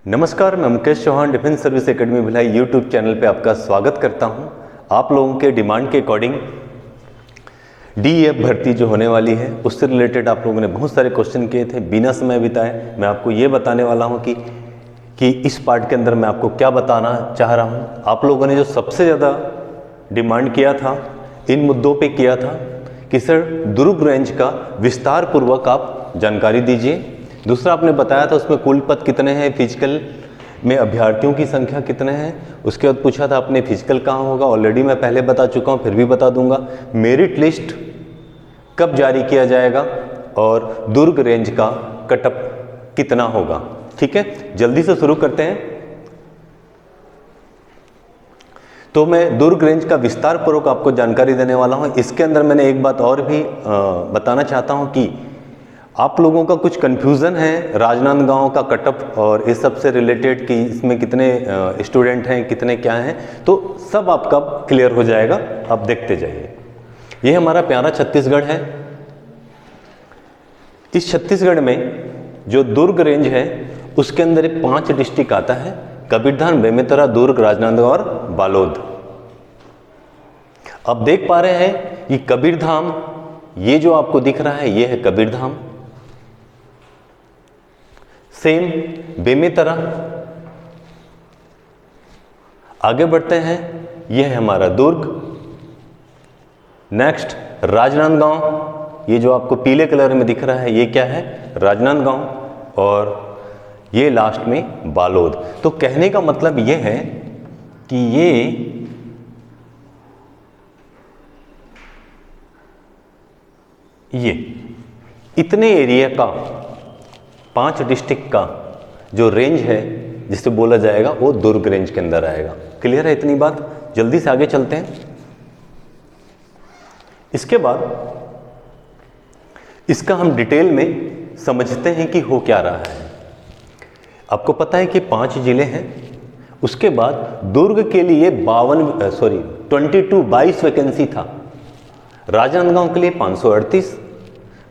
नमस्कार, मैं Mukesh Chauhan defence service academy Bhilai YouTube channel पे आपका स्वागत करता हूं। आप लोगों के डिमांड के अकॉर्डिंग डीईएफ भर्ती जो होने वाली है उससे रिलेटेड आप लोगों ने बहुत सारे क्वेश्चन किए थे। बिना समय बिताए मैं आपको ये बताने वाला हूं कि इस पार्ट के अंदर मैं आपको क्या बताना चाह रहा हूं। आप लोगों ने जो सबसे ज़्यादा डिमांड किया था, इन मुद्दों पे किया था कि सर दुर्ग रेंज का विस्तार पूर्वक आप जानकारी दीजिए। दूसरा आपने बताया था उसमें कुल पद कितने हैं, फिजिकल में अभ्यर्थियों की संख्या कितने हैं। उसके बाद पूछा था आपने फिजिकल कहाँ होगा, ऑलरेडी मैं पहले बता चुका हूँ, फिर भी बता दूंगा। मेरिट लिस्ट कब जारी किया जाएगा और दुर्ग रेंज का कटअप कितना होगा। ठीक है, जल्दी से शुरू करते हैं। तो मैं दुर्ग रेंज का विस्तार पूर्वक आपको जानकारी देने वाला हूँ। इसके अंदर मैंने एक बात और भी बताना चाहता हूँ कि आप लोगों का कुछ कन्फ्यूज़न है राजनांदगांव का कटअप और इस सब से रिलेटेड कि इसमें कितने स्टूडेंट हैं, कितने क्या हैं, तो सब आपका क्लियर हो जाएगा। आप देखते जाइए। ये हमारा प्यारा छत्तीसगढ़ है। इस छत्तीसगढ़ में जो दुर्ग रेंज है उसके अंदर 5 डिस्ट्रिक्ट आता है: कबीरधाम, बेमेतरा, दुर्ग, राजनांदगांव और बालोद। अब देख पा रहे हैं कि कबीरधाम, ये जो आपको दिख रहा है ये है कबीरधाम। सेम बेमेतरा। आगे बढ़ते हैं, यह है हमारा दुर्ग। नेक्स्ट राजनांदगांव, ये जो आपको पीले कलर में दिख रहा है ये क्या है, राजनांदगांव। और ये लास्ट में बालोद। तो कहने का मतलब ये है कि ये इतने एरिया का 5 डिस्ट्रिक्ट का जो रेंज है जिसे बोला जाएगा वो दुर्ग रेंज के अंदर आएगा। क्लियर है इतनी बात? जल्दी से आगे चलते हैं। इसके बाद इसका हम डिटेल में समझते हैं कि हो क्या रहा है। आपको पता है कि 5 जिले हैं। उसके बाद दुर्ग के लिए 22 वैकेंसी था। राजनांदगांव के लिए 538,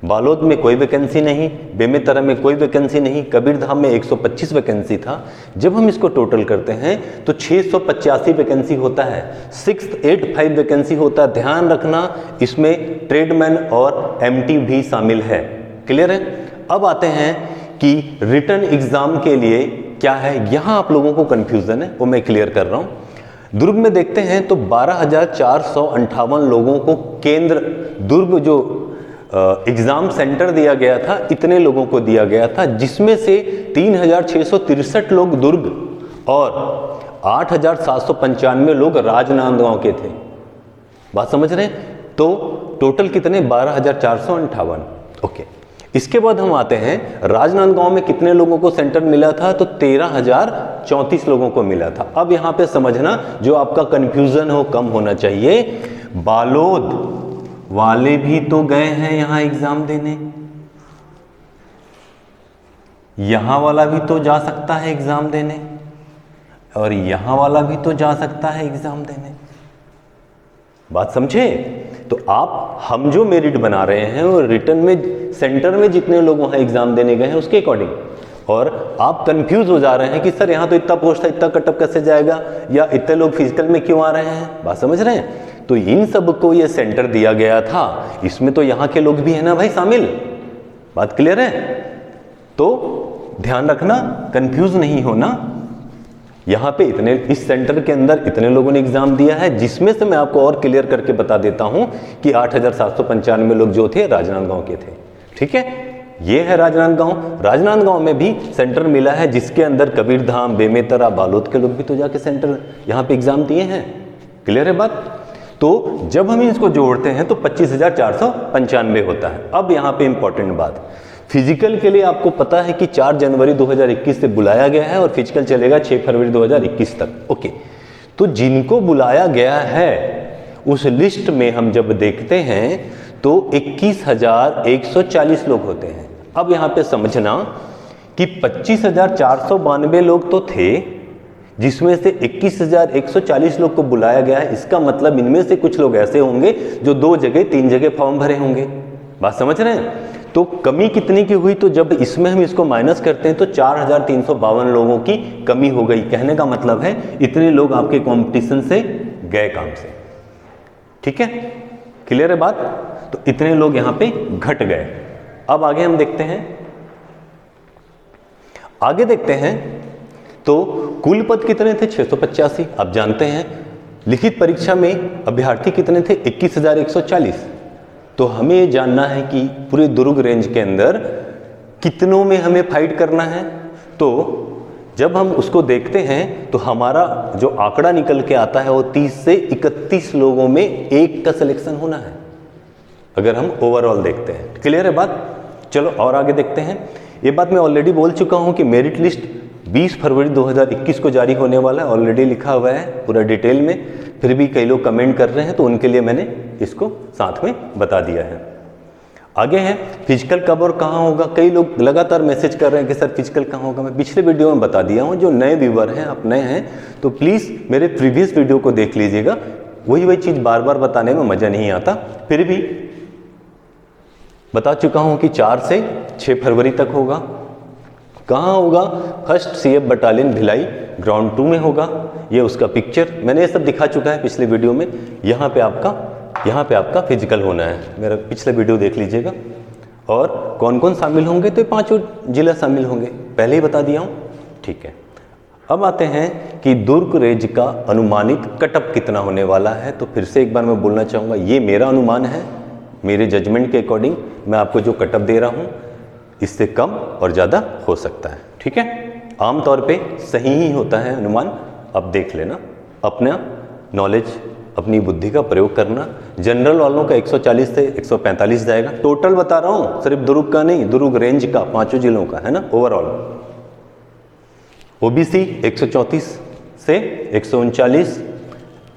बालोद में कोई वैकेंसी नहीं, बेमेतरा में कोई वैकेंसी नहीं, कबीरधाम में 125 वैकेंसी था। जब हम इसको टोटल करते हैं तो 685 वैकेंसी होता है, 685 वैकेंसी होता है। ध्यान रखना इसमें ट्रेडमैन और एमटी भी शामिल है। क्लियर है? अब आते हैं कि रिटन एग्जाम के लिए क्या है। यहां आप लोगों को कंफ्यूजन है, वो मैं क्लियर कर रहा हूं। दुर्ग में देखते हैं तो 12,458 लोगों को केंद्र दुर्ग जो एग्जाम सेंटर दिया गया था, इतने लोगों को दिया गया था, जिसमें से 3,663 लोग दुर्ग और 8,795 लोग राजनांदगांव के थे। बात समझ रहे हैं? तो टोटल कितने? 12,458। ओके। इसके बाद हम आते हैं राजनांदगांव में कितने लोगों को सेंटर मिला था, तो 13,034 लोगों को मिला था। अब यहां पे समझना, जो आपका कंफ्यूजन हो कम होना चाहिए। बालोद वाले भी तो गए हैं यहां एग्जाम देने, यहां वाला भी तो जा सकता है एग्जाम देने, और यहां वाला भी तो जा सकता है एग्जाम देने। बात समझे? तो हम जो मेरिट बना रहे हैं वो रिटर्न में सेंटर में जितने लोग वहां एग्जाम देने गए हैं उसके अकॉर्डिंग। और आप कंफ्यूज हो जा रहे हैं कि सर यहां तो इतना पोस्ट है, इतना कटअप कैसे जाएगा, या इतने लोग फिजिकल में क्यों आ रहे हैं। बात समझ रहे हैं? तो इन सब को ये सेंटर दिया गया था, इसमें तो यहां के लोग भी है ना भाई शामिल। बात क्लियर है? तो ध्यान रखना, कंफ्यूज नहीं होना। यहां पे इतने, इस सेंटर के अंदर इतने लोगों ने एग्जाम दिया है, जिसमें से मैं आपको और क्लियर करके बता देता हूं कि 8,795 लोग जो थे राजनांदगांव के थे। ठीक है, ये है राजनांदगांव। राजनांदगांव में भी सेंटर मिला है, जिसके अंदर कबीरधाम, बेमेतरा, बालोद के लोग भी तो जाके सेंटर यहां पे एग्जाम दिए हैं। क्लियर है बात? तो जब हम इसको जोड़ते हैं तो 25,495 होता है। अब यहां पे इंपॉर्टेंट बात, फिजिकल के लिए आपको पता है कि 4 जनवरी 2021 से बुलाया गया है और फिजिकल चलेगा 6 फरवरी 2021 तक। ओके, तो जिनको बुलाया गया है उस लिस्ट में हम जब देखते हैं तो 21,140 लोग होते हैं। अब यहां पे समझना कि 25,492 लोग तो थे, जिसमें से 21,140 लोग को बुलाया गया है। इसका मतलब इनमें से कुछ लोग ऐसे होंगे जो 2 जगह 3 जगह फॉर्म भरे होंगे। बात समझ रहे हैं? तो कमी कितनी की हुई, तो जब इसमें हम इसको माइनस करते हैं तो 4352 लोगों की कमी हो गई। कहने का मतलब है इतने लोग आपके कंपटीशन से गए काम से। ठीक है, क्लियर है बात? तो इतने लोग यहां पे घट गए। अब आगे हम देखते हैं, आगे देखते हैं तो कुल पद कितने थे 685। आप जानते हैं लिखित परीक्षा में अभ्यर्थी कितने थे 21,140। तो हमें ये जानना है कि पूरे दुर्ग रेंज के अंदर कितनों में हमें फाइट करना है। तो जब हम उसको देखते हैं तो हमारा जो आंकड़ा निकल के आता है वो 30 से 31 लोगों में एक का सिलेक्शन होना है, अगर हम ओवरऑल देखते हैं। क्लियर है बात? चलो और आगे देखते हैं। ये बात मैं ऑलरेडी बोल चुका हूं कि मेरिट लिस्ट 20 फरवरी 2021 को जारी होने वाला है, ऑलरेडी लिखा हुआ है पूरा डिटेल में। फिर भी कई लोग कमेंट कर रहे हैं तो उनके लिए मैंने इसको साथ में बता दिया है। आगे है फिजिकल कब और कहाँ होगा। कई लोग लगातार मैसेज कर रहे हैं कि सर फिजिकल कहाँ होगा। मैं पिछले वीडियो में बता दिया हूँ। जो नए व्यूवर हैं, आप नए हैं तो प्लीज़ मेरे प्रीवियस वीडियो को देख लीजिएगा। वही चीज़ बार बार बताने में मज़ा नहीं आता। फिर भी बता चुका हूँ कि 4 से 6 फरवरी तक होगा। कहाँ होगा? 1st CF battalion Bhilai ground 2 में होगा। ये उसका पिक्चर मैंने ये सब दिखा चुका है पिछले वीडियो में। यहाँ पे आपका फिजिकल होना है, मेरा पिछला वीडियो देख लीजिएगा। और कौन कौन शामिल होंगे? तो 5 जिला शामिल होंगे, पहले ही बता दिया हूँ। ठीक है, अब आते हैं कि दुर्ग रेंज का अनुमानित कटअप कितना होने वाला है। तो फिर से एक बार मैं बोलना चाहूँगा, ये मेरा अनुमान है, मेरे जजमेंट के अकॉर्डिंग मैं आपको जो कटअप दे रहा हूँ इससे कम और ज़्यादा हो सकता है। ठीक है, आमतौर पे सही ही होता है अनुमान। अब देख लेना, अपना नॉलेज अपनी बुद्धि का प्रयोग करना। जनरल वालों का 140 से 145 जाएगा। टोटल बता रहा हूँ, सिर्फ दुर्ग का नहीं, दुर्ग रेंज का 5 जिलों का है ना ओवरऑल। ओबीसी 134 से 139,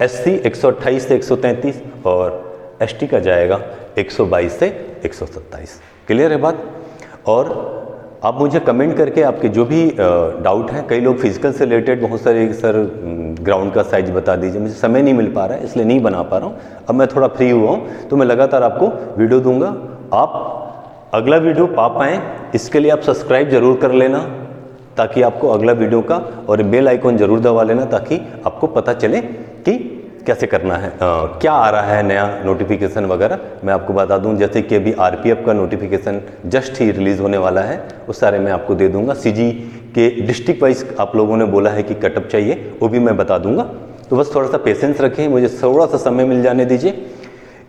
एससी 128 से 133 और एसटी का जाएगा 122 से 127। क्लियर है बात? और आप मुझे कमेंट करके आपके जो भी डाउट हैं, कई लोग फिजिकल से रिलेटेड बहुत सारे सर ग्राउंड का साइज बता दीजिए, मुझे समय नहीं मिल पा रहा है इसलिए नहीं बना पा रहा हूँ। अब मैं थोड़ा फ्री हुआ हूँ तो मैं लगातार आपको वीडियो दूंगा। आप अगला वीडियो पा पाएँ इसके लिए आप सब्सक्राइब जरूर कर लेना, ताकि आपको अगला वीडियो का, और बेल आइकॉन जरूर दबा लेना ताकि आपको पता चले कि कैसे करना है, क्या आ रहा है नया नोटिफिकेशन वगैरह मैं आपको बता दूं। जैसे कि अभी आरपीएफ का नोटिफिकेशन जस्ट ही रिलीज़ होने वाला है, उस सारे मैं आपको दे दूंगा। सीजी के डिस्ट्रिक्ट वाइज आप लोगों ने बोला है कि कटअप चाहिए, वो भी मैं बता दूंगा। तो बस थोड़ा सा पेशेंस रखें, मुझे थोड़ा सा समय मिल जाने दीजिए।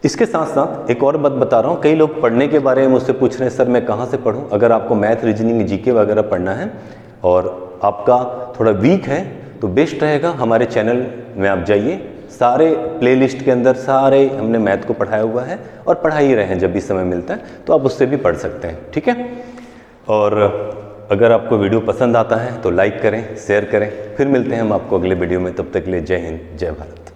इसके साथ साथ एक और बात बता रहा हूँ, कई लोग पढ़ने के बारे में मुझसे पूछ रहे हैं सर मैं कहाँ से पढ़ूँ। अगर आपको मैथ, रीजनिंग, जीके वगैरह पढ़ना है और आपका थोड़ा वीक है तो बेस्ट रहेगा हमारे चैनल में आप जाइए। सारे प्लेलिस्ट के अंदर सारे हमने मैथ को पढ़ाया हुआ है और पढ़ा ही रहे हैं, जब भी समय मिलता है तो आप उससे भी पढ़ सकते हैं। ठीक है, और अगर आपको वीडियो पसंद आता है तो लाइक करें, शेयर करें। फिर मिलते हैं हम आपको अगले वीडियो में, तब तक के लिए जय हिंद, जय भारत।